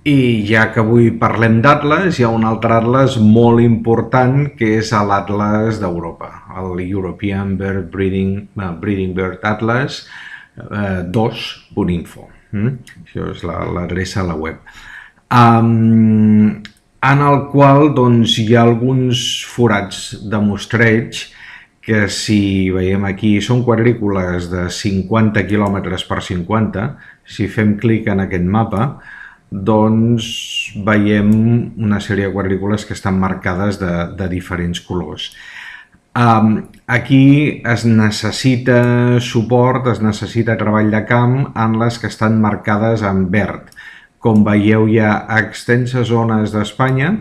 I ja que avui parlem d'atles, hi ha un altre atles molt important que és l'Atles d'Europa, el European Breeding Bird Atlas 2.info. Això és l'adreça a la web. En el qual doncs, hi ha alguns forats de mostreig que, si veiem aquí, són quadrícules de 50 km per 50. Si fem clic en aquest mapa, doncs veiem una sèrie de quadrícules que estan marcades de diferents colors. Aquí es necessita suport, es necessita treball de camp en les que estan marcades en verd. Com veieu, hi ha extenses zones d'Espanya,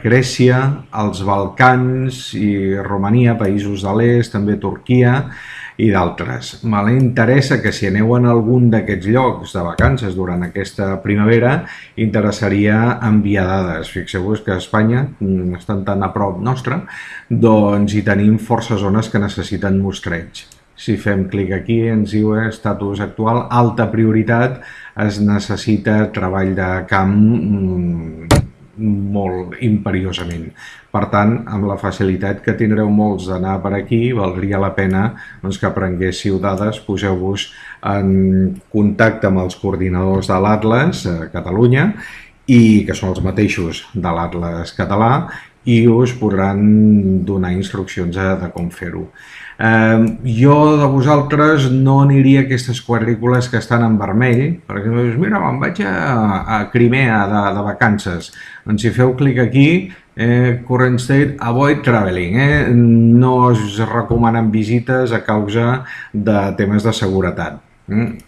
Grècia, els Balcans i Romania, països de l'est, també Turquia i d'altres. M'interessa que si aneu en algun d'aquests llocs de vacances durant aquesta primavera, interessaria enviar dades. Fixeu-vos que a Espanya, estan tan a prop nostre, doncs hi tenim força zones que necessiten mostreig. Si fem clic aquí, ens diu estatus actual, alta prioritat, es necessita treball de camp molt imperiosament. Per tant, amb la facilitat que tindreu molts d'anar per aquí, valdria la pena doncs, que prenguéssiu dades, poseu-vos en contacte amb els coordinadors de l'Atles a Catalunya, i que són els mateixos de l'Atles català, i us podran donar instruccions de com fer-ho. Jo de vosaltres no aniria a aquestes quadrícules que estan en vermell. Per exemple, mira, me'n vaig a Crimea de vacances. Doncs si feu clic aquí, Current State, Avoid Traveling. No es recomanen visites a causa de temes de seguretat.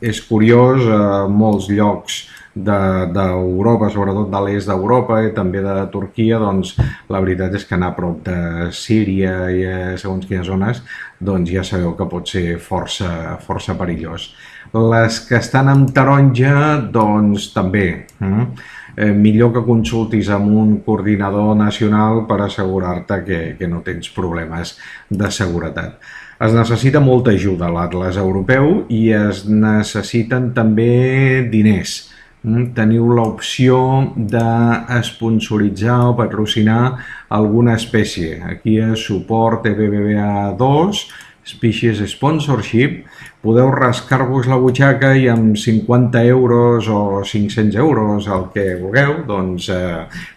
És curiós, molts llocs d'Europa, sobretot de l'est d'Europa i també de Turquia, doncs la veritat és que anar a prop de Síria i segons quines zones, doncs ja sabeu que pot ser força perillós. Les que estan amb taronja, doncs també. Millor que consultis amb un coordinador nacional per assegurar-te que no tens problemes de seguretat. Es necessita molta ajuda a l'Atles europeu i es necessiten també diners. Teniu l'opció d'esponsoritzar o patrocinar alguna espècie. Aquí és suport EBBA2, Species Sponsorship. Podeu rascar-vos la butxaca i amb 50 euros o 500 euros, el que vulgueu, doncs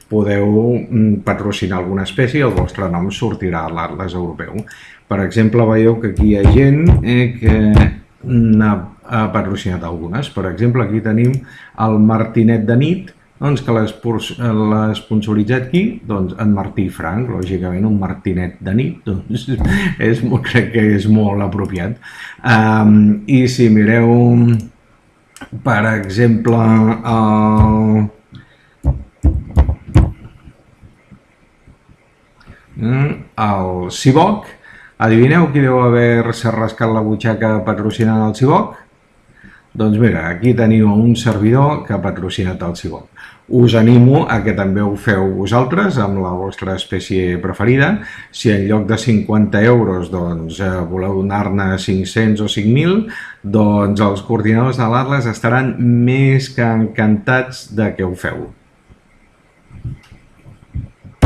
podeu patrocinar alguna espècie i el vostre nom sortirà a l'Atles europeu. Per exemple, veieu que aquí hi ha gent que ha patrocinat algunes. Per exemple, aquí tenim el martinet de nit, doncs que l'ha sponsoritzat aquí, doncs en Martí Frank, lògicament un martinet de nit, doncs crec que és molt apropiat. I si mireu, per exemple, el Ciboc, adivineu qui deu haver-se rascat la butxaca patrocinant el Ciboc? Doncs mira, aquí teniu un servidor que ha patrocinat el Ciboc. Us animo a que també ho feu vosaltres amb la vostra espècie preferida. Si en lloc de 50 euros doncs, voleu donar-ne 500 o 5.000, doncs els coordinadors de l'Atles estaran més que encantats de que ho feu.